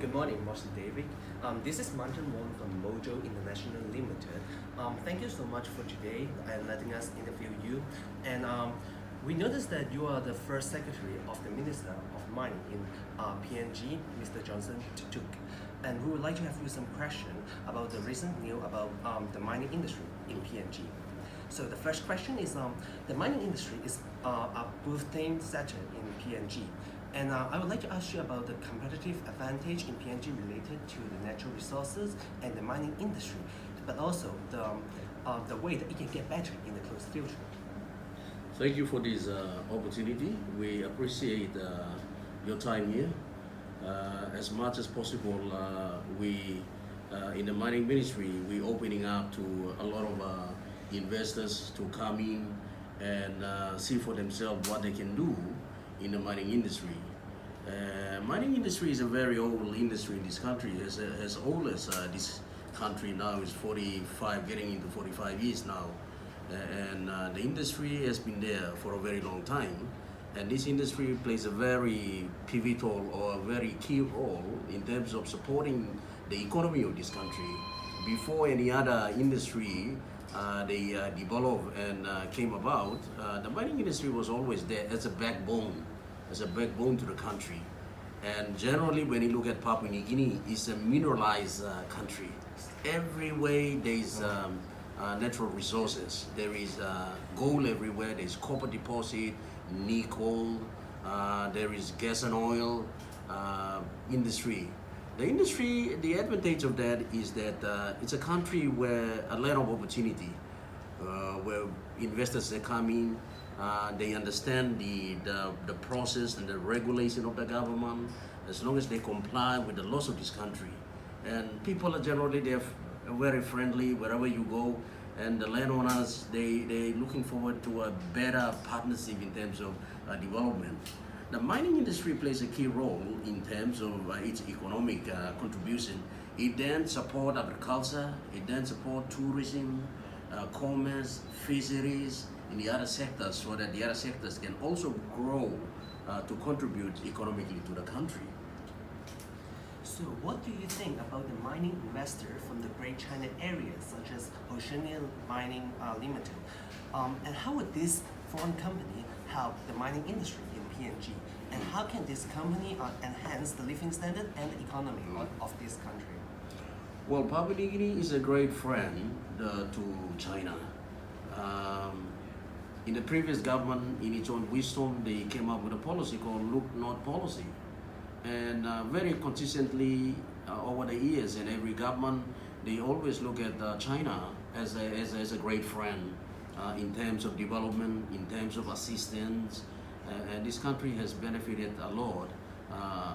Good morning, Mr. David. This is Martin Wong from Mojo International Limited. Thank you so much for today and letting us interview you. And we noticed that you are the first secretary of the Minister of Mining in PNG, Mr. Johnson Tutuk. And we would like to have you some question about the recent news about the mining industry in PNG. So the first question is, the mining industry is a booming sector in PNG. And I would like to ask you about the competitive advantage in PNG related to the natural resources and the mining industry, but also the way that it can get better in the close future. Thank you for this opportunity. We appreciate your time here. As much as possible, we in the mining ministry, we opening up to a lot of investors to come in and see for themselves what they can do in the mining industry. Mining industry is a very old industry in this country. As old as this country now is 45, getting into 45 years now. And the industry has been there for a very long time. And this industry plays a very pivotal or a very key role in terms of supporting the economy of this country. Before any other industry they developed and came about, the mining industry was always there as a backbone to the country. And generally, when you look at Papua New Guinea, it's a mineralized country. Everywhere there is natural resources. There is gold everywhere. There is copper deposit, nickel. There is gas and oil industry. The advantage of that is that it's a country where a lot of opportunity, where investors they come in. They understand the process and the regulation of the government, as long as they comply with the laws of this country. And people are generally they're very friendly wherever you go, and the landowners they looking forward to a better partnership in terms of development. The mining industry plays a key role in terms of its economic contribution. It then supports agriculture, it then supports tourism, commerce, fisheries, in the other sectors, so that the other sectors can also grow to contribute economically to the country. So what do you think about the mining investor from the Great China area, such as Oceania Mining Limited? And how would this foreign company help the mining industry in PNG? And how can this company enhance the living standard and the economy of this country? Well, Papua New Guinea is a great friend to China. In the previous government, in its own wisdom, they came up with a policy called Look North policy. And very consistently over the years, in every government, they always look at China as a great friend in terms of development, in terms of assistance. And this country has benefited a lot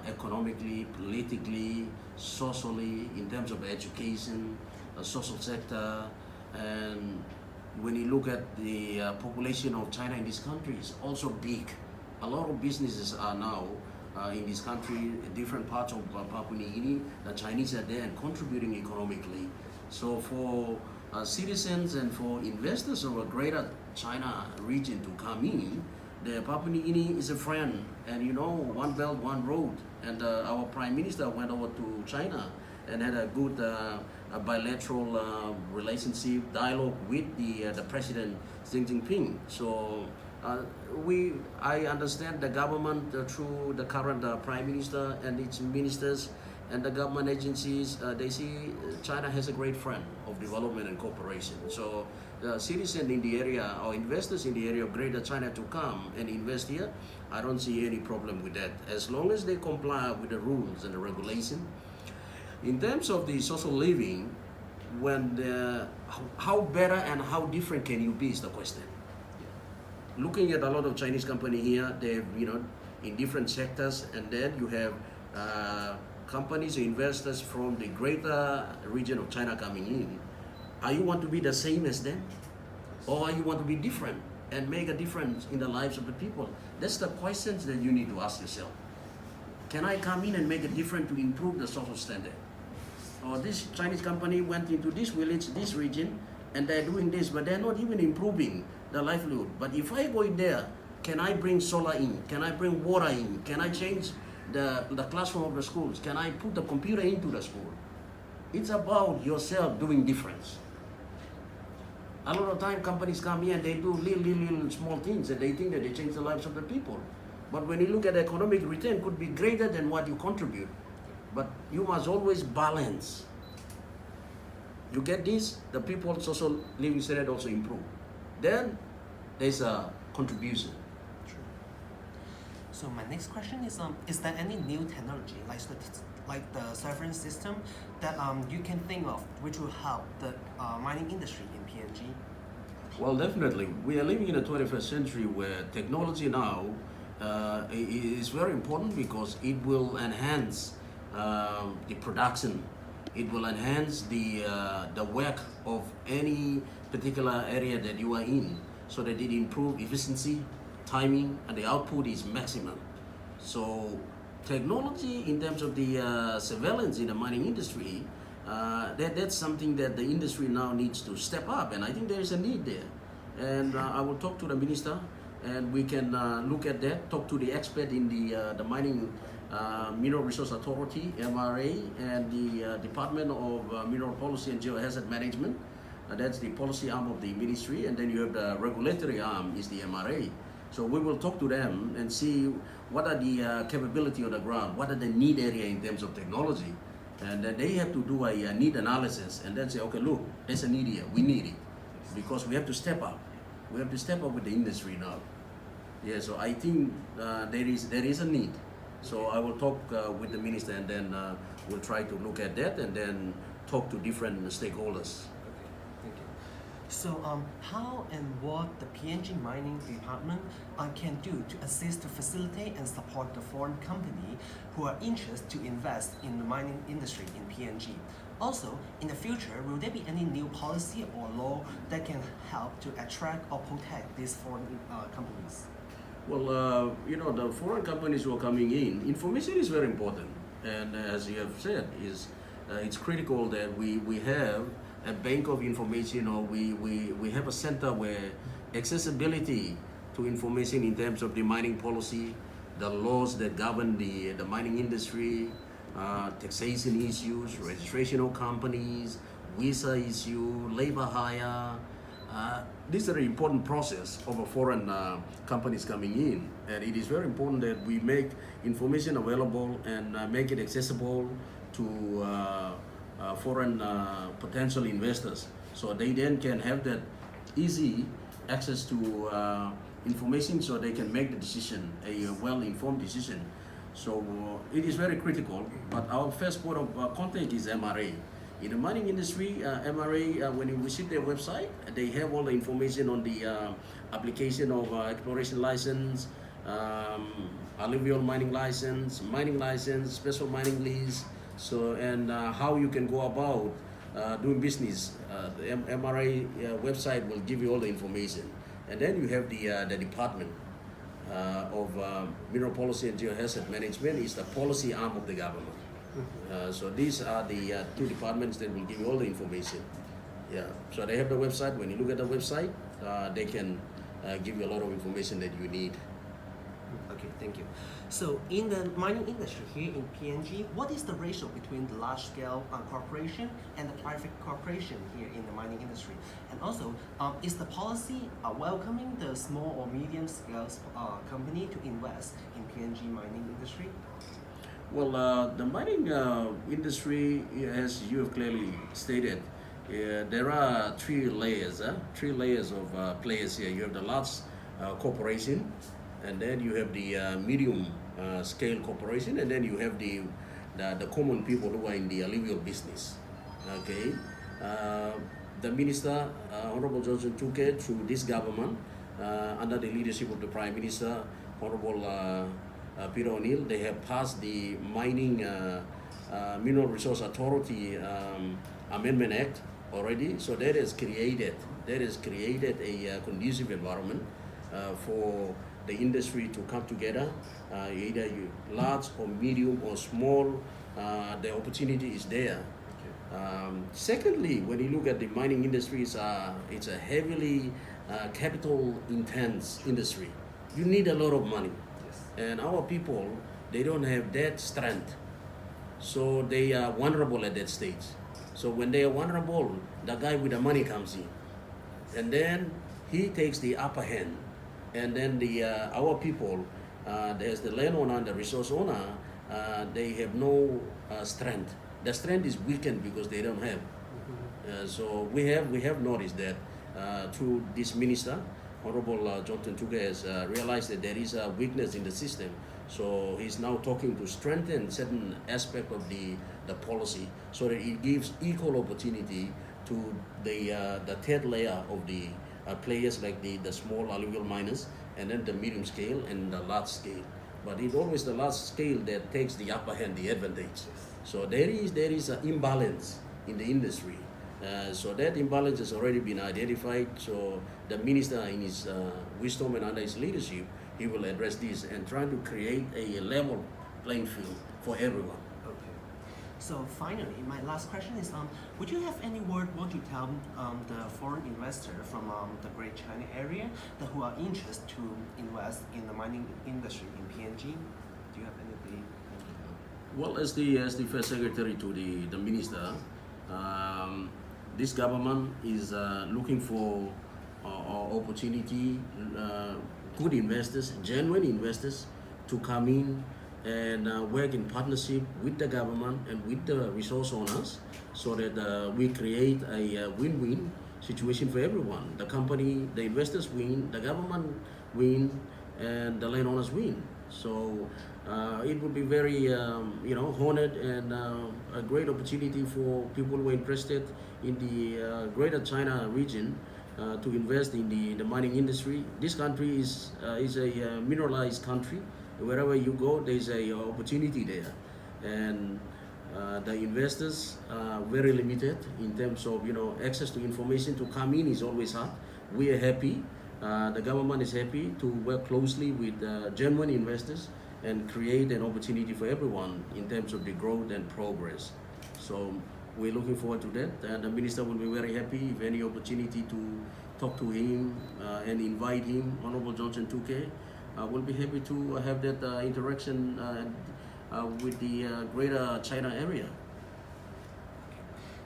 economically, politically, socially, in terms of education, social sector. And when you look at the population of China in this country, it's also big. A lot of businesses are now in this country, in different parts of Papua New Guinea. The Chinese are there and contributing economically. So for citizens and for investors of a greater China region to come in, the Papua New Guinea is a friend. And you know, one belt, one road. And our Prime Minister went over to China and had a good bilateral relationship, dialogue with the President Xi Jinping. So I understand the government through the current Prime Minister and its ministers and the government agencies, they see China has a great friend of development and cooperation. So the citizens in the area or investors in the area of Greater China to come and invest here, I don't see any problem with that, as long as they comply with the rules and the regulation. In terms of the social living, how better and how different can you be is the question. Looking at a lot of Chinese company here, they in different sectors, and then you have companies or investors from the greater region of China coming in. Are you want to be the same as them, or you want to be different and make a difference in the lives of the people? That's the questions that you need to ask yourself. Can I come in and make a difference to improve the social standard? Or this Chinese company went into this village, this region, and they're doing this, but they're not even improving the livelihood. But if I go in there, can I bring solar in? Can I bring water in? Can I change the classroom of the schools? Can I put the computer into the school? It's about yourself doing difference. A lot of time companies come here and they do little small things and they think that they change the lives of the people. But when you look at the economic return, could be greater than what you contribute. But you must always balance. You get this, the people's social living standard also improve. Then there's a contribution. True. So my next question is there any new technology like the surveillance system that you can think of which will help the mining industry in PNG? Well, definitely. We are living in the 21st century where technology now is very important because it will enhance the production. It will enhance the work of any particular area that you are in so that it improve efficiency, timing, and the output is maximum. So technology in terms of the surveillance in the mining industry, that's something that the industry now needs to step up, and I think there is a need there. And I will talk to the minister, and we can look at that, talk to the expert in the Mining Mineral Resource Authority, MRA, and the Department of Mineral Policy and Geohazard Management. That's the policy arm of the ministry, and then you have the regulatory arm is the MRA. So we will talk to them and see what are the capability on the ground, what are the need area in terms of technology, and then they have to do a need analysis and then say, okay, look, there's a need here, we need it, because we have to step up. We have to step up with the industry now. Yeah, so I think there is a need. So I will talk with the minister, and then we'll try to look at that and then talk to different stakeholders. Thank you. So how and what the PNG Mining Department can do to assist to facilitate and support the foreign company who are interested to invest in the mining industry in PNG? Also, in the future, will there be any new policy or law that can help to attract or protect these foreign companies? Well, the foreign companies who are coming in, information is very important. And as you have said, it's critical that we have a bank of information, or we have a center where accessibility to information in terms of the mining policy, the laws that govern the mining industry, taxation issues, registration of companies, visa issue, labor hire. These are an important process of a foreign companies coming in, and it is very important that we make information available and make it accessible to foreign potential investors, so they then can have that easy access to information, so they can make the decision, a well-informed decision. So it is very critical, but our first point of contact is MRA. In the mining industry, MRA, when you visit their website, they have all the information on the application of exploration license, alluvial mining license, special mining lease, so and how you can go about doing business. The MRA website will give you all the information, and then you have the Department of Mineral Policy and Geohazard Management is the policy arm of the government. So these are the two departments that will give you all the information. Yeah, so they have the website. When you look at the website, they can give you a lot of information that you need. Okay, thank you. So in the mining industry here in PNG, what is the ratio between the large-scale corporation and the private corporation here in the mining industry? And also, is the policy welcoming the small or medium-scale company to invest in PNG mining industry? Well, the mining industry, as you have clearly stated, there are three layers of players here. You have the large corporation, and then you have the medium scale corporation, and then you have the common people who are in the alluvial business. Okay, the minister, Honorable Johnson Tuke, through this government, under the leadership of the Prime Minister, Honorable Peter O'Neill, they have passed the Mining Mineral Resource Authority Amendment Act already. So that has created a conducive environment for the industry to come together, either you large or medium or small. The opportunity is there. Secondly, when you look at the mining industry, it's a heavily capital intense industry. You need a lot of money. And our people they don't have that strength. So they are vulnerable at that stage. So when they are vulnerable, the guy with the money comes in, and then he takes the upper hand, and then our people, there's the landowner and the resource owner, they have no strength. The strength is weakened because they don't have. So we have noticed that through this minister, Honorable Jonathan Tuke has realized that there is a weakness in the system. So he's now talking to strengthen certain aspect of the policy so that it gives equal opportunity to the third layer of the players like the small alluvial miners, and then the medium scale and the large scale. But it's always the large scale that takes the upper hand, the advantage. So there is an imbalance in the industry. So that imbalance has already been identified. So the minister, in his wisdom and under his leadership, he will address this and try to create a level playing field for everyone. Okay. So finally, my last question is, would you have any word want to tell the foreign investor from the Great China area that who are interested to invest in the mining industry in PNG? Do you have anything? Well, as the first secretary to the minister, this government is looking for opportunity, good investors, genuine investors to come in and work in partnership with the government and with the resource owners so that we create a win-win situation for everyone. The company, the investors win, the government win, and the landowners win. So it would be very honored and a great opportunity for people who are interested in the Greater China region to invest in the mining industry. This country is a mineralized country. Wherever you go, there's a opportunity there, and the investors are very limited in terms of access to information. To come in is always hard. We are happy. The government is happy to work closely with genuine investors and create an opportunity for everyone in terms of the growth and progress. So we're looking forward to that, and the minister will be very happy if any opportunity to talk to him and invite him, Honorable Johnson Tuke. We'll be happy to have that interaction with the Greater China area.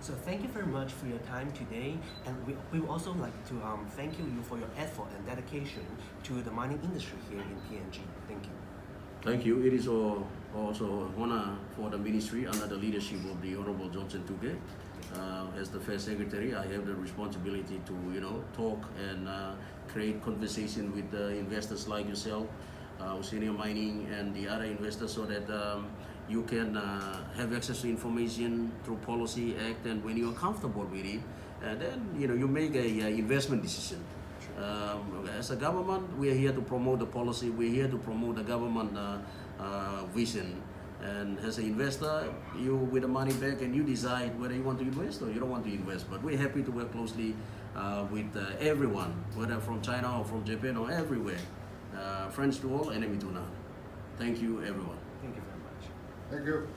So thank you very much for your time today, and we would also like to thank you for your effort and dedication to the mining industry here in PNG. Thank you. Thank you. It is also an honor for the ministry under the leadership of the Honorable Johnson Tuke. As the first secretary, I have the responsibility to talk and create conversation with investors like yourself, Senior Mining, and the other investors, so that you can have access to information through policy act, and when you are comfortable with it, then you make a investment decision. As a government, we are here to promote the policy. We are here to promote the government vision. And as an investor, you with the money back, and you decide whether you want to invest or you don't want to invest. But we're happy to work closely with everyone, whether from China or from Japan or everywhere. Friends to all, enemy to none. Thank you, everyone. Thank you very much. Thank you.